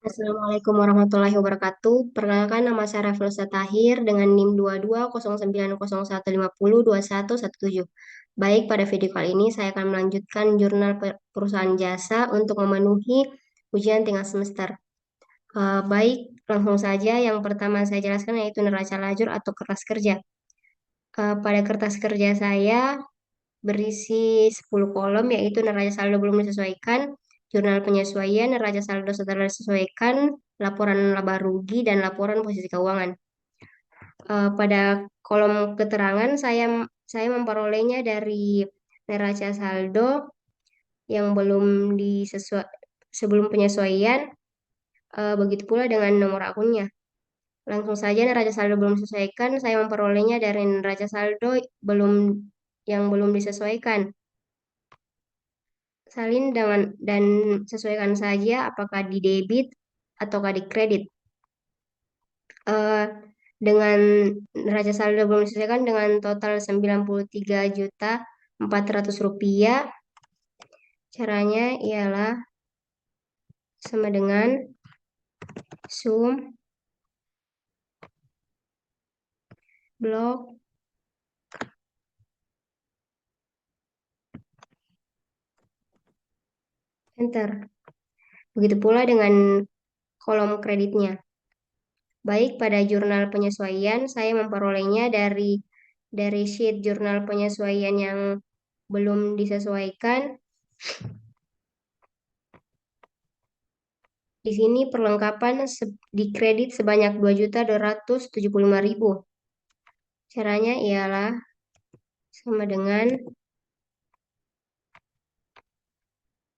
Assalamualaikum warahmatullahi wabarakatuh. Perkenalkan nama saya Rafil Tahir dengan NIM 220901502117. Baik, pada video kali ini saya akan melanjutkan jurnal perusahaan jasa untuk memenuhi ujian tengah semester. Baik, langsung saja yang pertama saya jelaskan yaitu neraca lajur atau kertas kerja. Pada kertas kerja saya berisi 10 kolom yaitu neraca saldo belum disesuaikan, jurnal penyesuaian, neraca saldo setelah disesuaikan, laporan laba rugi, dan laporan posisi keuangan. Pada kolom keterangan saya memperolehnya dari neraca saldo yang belum disesuaikan sebelum penyesuaian, begitu pula dengan nomor akunnya. Langsung saja neraca saldo belum disesuaikan, saya memperolehnya dari neraca saldo yang belum disesuaikan. Salin dan sesuaikan saja apakah di debit ataukah di kredit. Eh, dengan neraca saldo belum disesuaikan dengan total 93.400 rupiah. Caranya ialah sama dengan sum blok enter. Begitu pula dengan kolom kreditnya. Baik, pada jurnal penyesuaian saya memperolehnya dari sheet jurnal penyesuaian yang belum disesuaikan. Di sini perlengkapan di kredit sebanyak 2.275.000. Caranya ialah sama dengan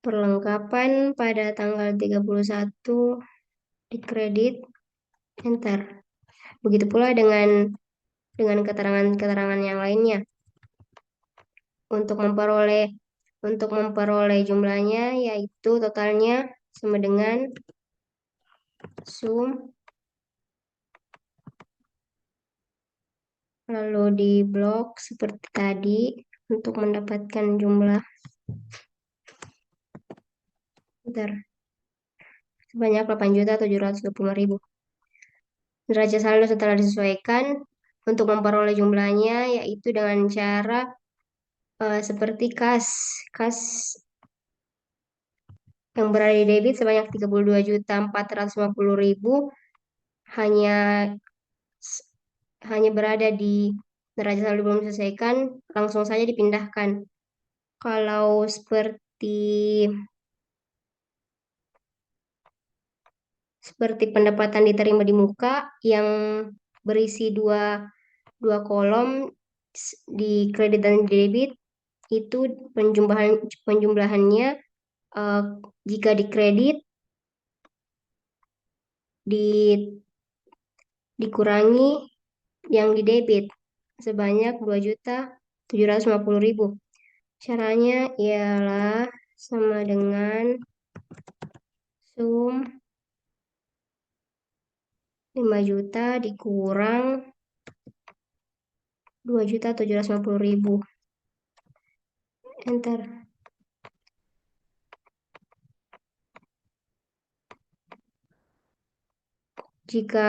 perlengkapan pada tanggal 31 di kredit enter. Begitu pula dengan keterangan-keterangan yang lainnya. Untuk memperoleh jumlahnya yaitu totalnya sama dengan sum lalu di blok seperti tadi untuk mendapatkan jumlah sebanyak 8.725.000. Neraca saldo setelah disesuaikan untuk memperoleh jumlahnya yaitu dengan cara seperti kas yang berada di debit sebanyak 32.450.000 hanya hanya berada di neraca saldo belum diselesaikan, langsung saja dipindahkan. Kalau seperti pendapatan diterima di muka yang berisi dua kolom di kredit dan di debit, itu penjumlahannya eh, jika di kredit dikurangi yang di debit sebanyak 2.750.000. Caranya ialah sama dengan sum 5 juta dikurang 2.750.000. Enter. Jika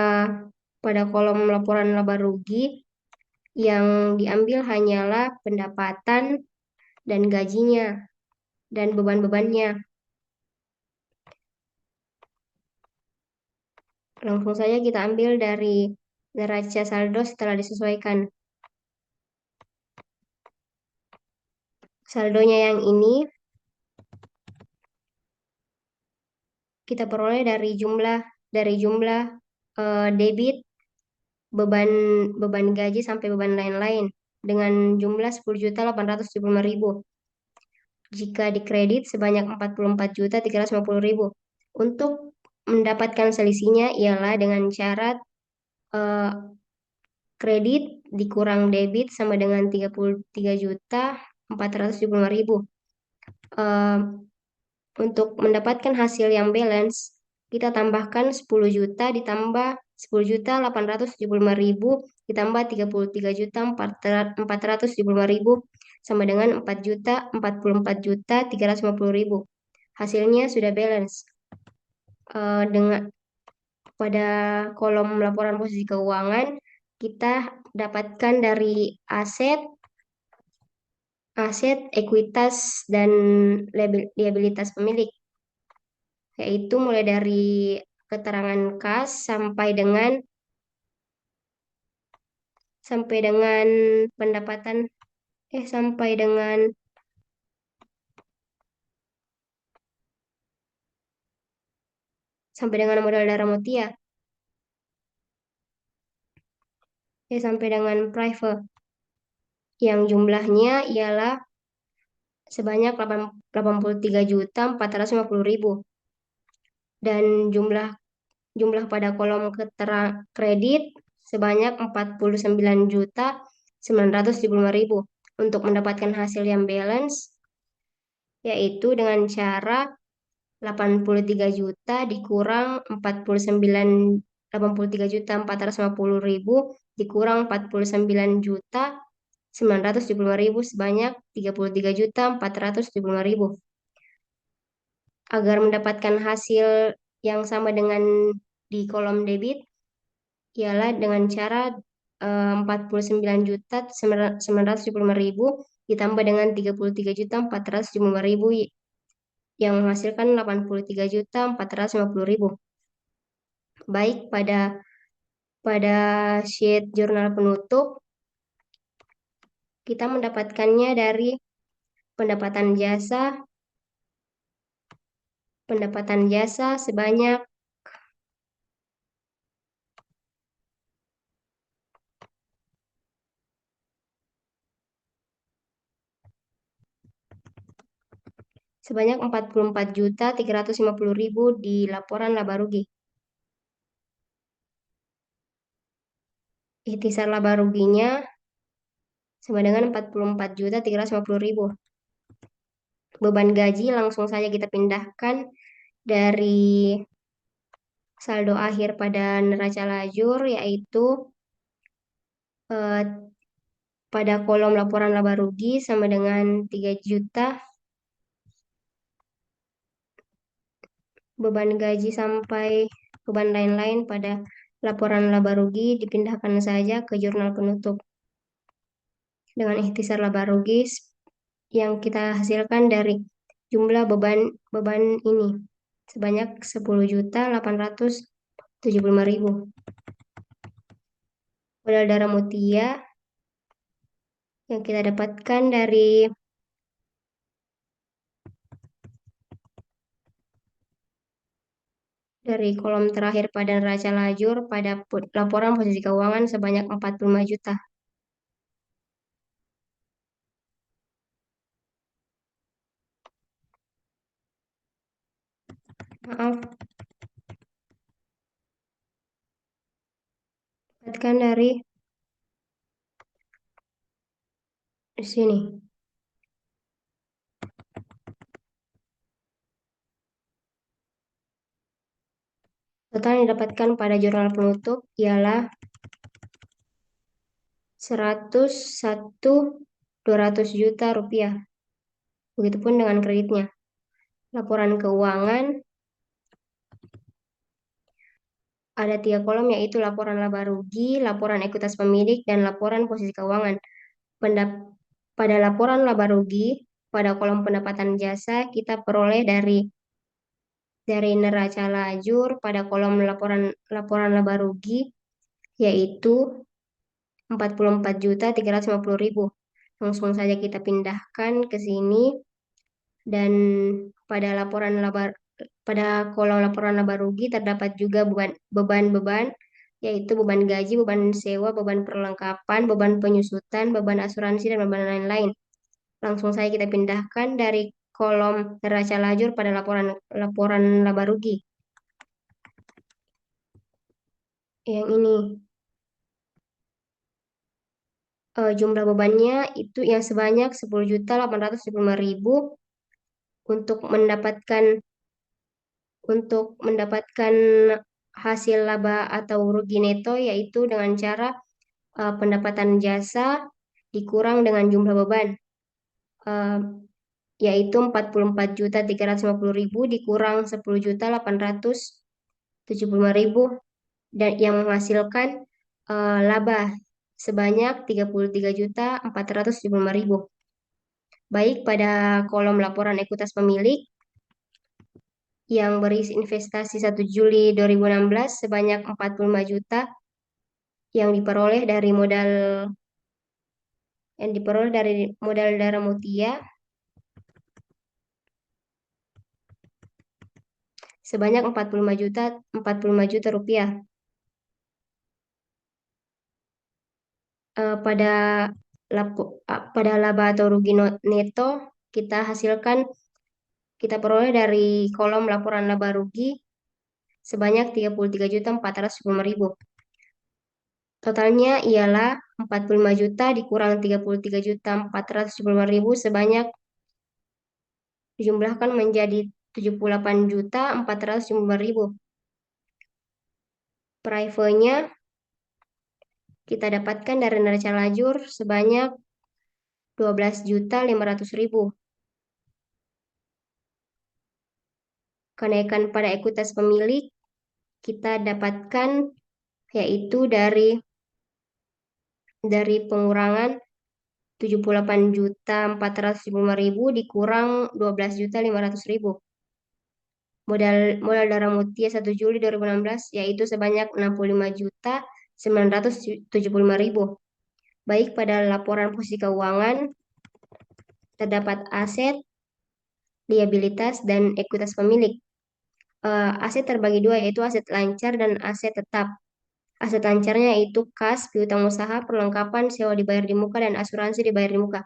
pada kolom laporan laba rugi yang diambil hanyalah pendapatan dan gajinya dan beban-bebannya. Langsung saja kita ambil dari neraca saldo setelah disesuaikan. Saldonya yang ini kita peroleh dari jumlah debit, beban beban gaji sampai beban lain-lain dengan jumlah 10.875.000. Jika dikredit sebanyak 44.350.000. Untuk mendapatkan selisihnya ialah dengan syarat eh, kredit dikurang debit sama dengan 33.475.000. Eh, untuk mendapatkan hasil yang balance, kita tambahkan 10 juta ditambah 10.875.000 ditambah 33.475.000 sama dengan 4.044.350.000. Hasilnya sudah balance. dengan pada kolom laporan posisi keuangan kita dapatkan dari aset, ekuitas, dan liabilitas pemilik, yaitu mulai dari keterangan kas sampai dengan pendapatan eh sampai dengan modal darah mutia, sampai dengan private yang jumlahnya ialah sebanyak 83.450.000, dan jumlah jumlah pada kolom kredit sebanyak 49.975.000. Untuk mendapatkan hasil yang balance, yaitu dengan cara 83 juta dikurang 83.450.000 dikurang 49.975.000 sebanyak 33.475.000. Agar mendapatkan hasil yang sama dengan di kolom debit, ialah dengan cara 49.975.000 ditambah dengan 33.475.000 yang menghasilkan 83.450.000. Baik, pada sheet jurnal penutup kita mendapatkannya dari pendapatan jasa sebanyak sebanyak 44.350.000 di laporan laba rugi. Ikhtisar laba ruginya sama dengan 44.350.000. Beban gaji langsung saja kita pindahkan dari saldo akhir pada neraca lajur, yaitu pada kolom laporan laba rugi sama dengan 3 juta. Beban gaji sampai beban lain-lain pada laporan laba rugi dipindahkan saja ke jurnal penutup dengan ikhtisar laba rugi yang kita hasilkan dari jumlah beban ini sebanyak 10.875.000. Modal darah mutia yang kita dapatkan dari kolom terakhir pada neraca lajur pada laporan posisi keuangan sebanyak 45 juta. Maaf, dapatkan dari sini. Total yang didapatkan pada jurnal penutup ialah 101.200 juta rupiah. Begitupun dengan kreditnya. Laporan keuangan ada 3 kolom, yaitu laporan laba rugi, laporan ekuitas pemilik, dan laporan posisi keuangan. Pada laporan laba rugi, pada kolom pendapatan jasa kita peroleh dari neraca lajur pada kolom laporan laba rugi, yaitu 44.350.000. Langsung saja kita pindahkan ke sini, dan pada kolom laporan laba rugi terdapat juga beban-beban, yaitu beban gaji, beban sewa, beban perlengkapan, beban penyusutan, beban asuransi, dan beban lain-lain. Langsung saja kita pindahkan dari kolom neraca lajur pada laporan laba rugi. Yang ini jumlah bebannya itu yang sebanyak 10.875.000 untuk mendapatkan hasil laba atau rugi neto, yaitu dengan cara pendapatan jasa dikurang dengan jumlah beban, uh, yaitu 44.350.000 dikurang 10.800 75.000 dan yang menghasilkan laba sebanyak 33.475.000. Baik pada kolom laporan ekuitas pemilik yang berisi investasi 1 Juli 2016 sebanyak 45 juta yang diperoleh dari modal Dara Mutia sebanyak 45 juta rupiah. Pada laba atau rugi neto kita peroleh dari kolom laporan laba rugi sebanyak 33.475.000. Totalnya ialah 45 juta dikurang 33.475.000 sebanyak dijumlahkan menjadi 78.475.000. Privenya kita dapatkan dari neraca lajur sebanyak 12.500.000. Kenaikan pada ekuitas pemilik kita dapatkan yaitu dari pengurangan 78.475.000 dikurang 12.500.000. Modal Dara Mutia 1 Juli 2016 yaitu sebanyak 65.975.000. Baik pada laporan posisi keuangan terdapat aset, liabilitas, dan ekuitas pemilik. Aset terbagi dua yaitu aset lancar dan aset tetap. Aset lancarnya yaitu kas, piutang usaha, perlengkapan, sewa dibayar di muka, dan asuransi dibayar di muka.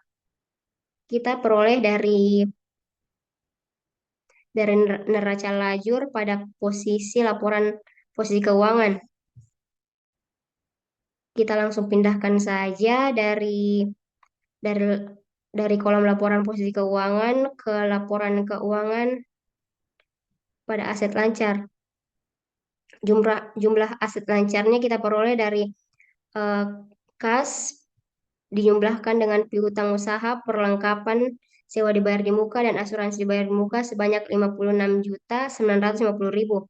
Kita peroleh dari neraca lajur pada posisi laporan posisi keuangan. Kita langsung pindahkan saja dari dari kolom laporan posisi keuangan ke laporan keuangan pada aset lancar. Jumlah aset lancarnya kita peroleh dari kas dijumlahkan dengan piutang usaha, perlengkapan, sewa dibayar di muka, dan asuransi dibayar di muka sebanyak 56.950.000.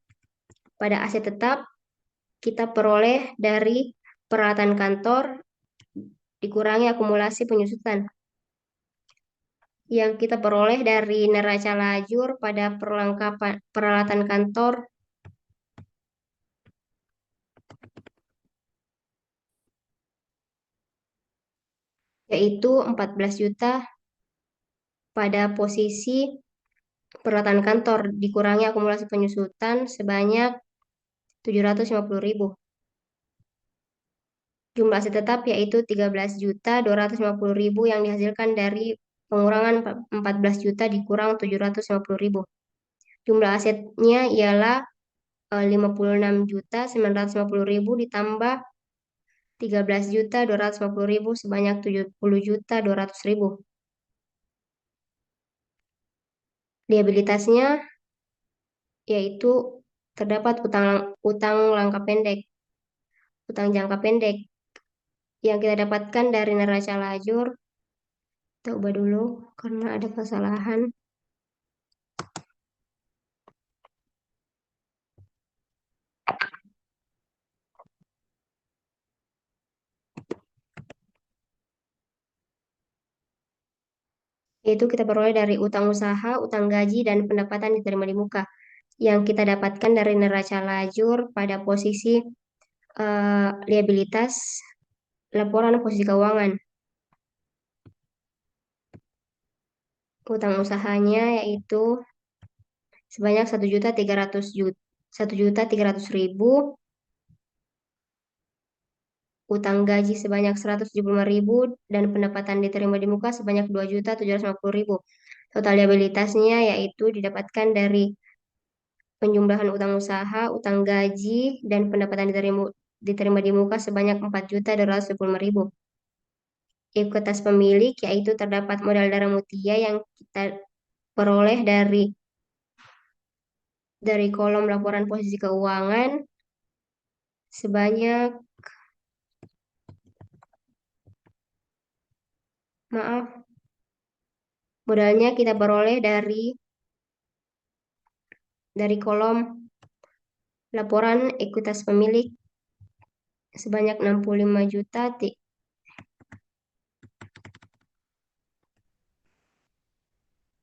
Pada aset tetap, kita peroleh dari peralatan kantor dikurangi akumulasi penyusutan. Yang kita peroleh dari neraca lajur pada peralatan kantor yaitu 14 juta pada posisi peralatan kantor dikurangi akumulasi penyusutan sebanyak 750.000. Jumlah aset tetap yaitu 13.250.000 yang dihasilkan dari pengurangan 14 juta dikurang 750.000. Jumlah asetnya ialah 56.950.000 ditambah 13.250.000 sebanyak 70.200.000. Liabilitasnya yaitu terdapat utang jangka pendek yang kita dapatkan dari neraca lajur. Kita ubah dulu karena ada kesalahan. Yaitu kita peroleh dari utang usaha, utang gaji, dan pendapatan diterima di muka. Yang kita dapatkan dari neraca lajur pada posisi liabilitas laporan posisi keuangan. Utang usahanya yaitu sebanyak 1.300.000, utang gaji sebanyak 175.000 dan pendapatan diterima di muka sebanyak 2.750.000. Total liabilitasnya yaitu didapatkan dari penjumlahan utang usaha, utang gaji, dan pendapatan diterima di muka sebanyak 4.225.000. Ekuitas pemilik yaitu terdapat modal Dara Mutia yang kita peroleh dari kolom laporan posisi keuangan sebanyak modalnya kita peroleh dari kolom laporan ekuitas pemilik sebanyak 65 juta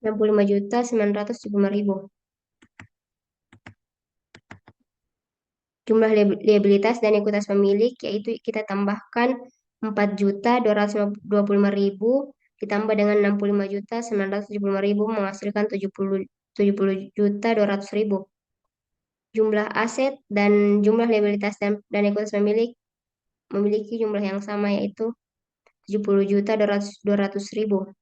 975.000. Jumlah liabilitas dan ekuitas pemilik yaitu kita tambahkan 4.225.000 ditambah dengan 65.975.000 menghasilkan 70 juta 200.000. Jumlah aset dan jumlah liabilitas dan ekuitas pemilik memiliki jumlah yang sama yaitu 70.200.000.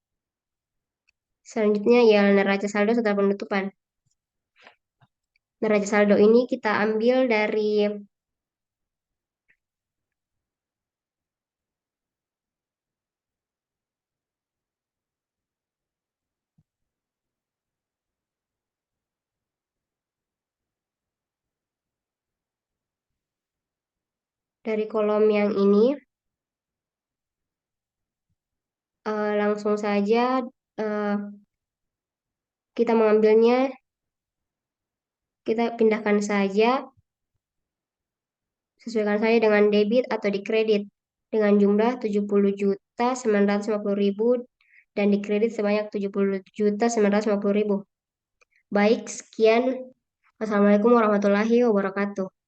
Selanjutnya ya neraca saldo setelah penutupan. Neraca saldo ini kita ambil dari kolom yang ini. Langsung saja eh, kita mengambilnya, kita pindahkan saja, sesuaikan saja dengan debit atau di kredit dengan jumlah 70.950.000 dan di kredit sebanyak 70.950.000. Baik, sekian. Wassalamualaikum warahmatullahi wabarakatuh.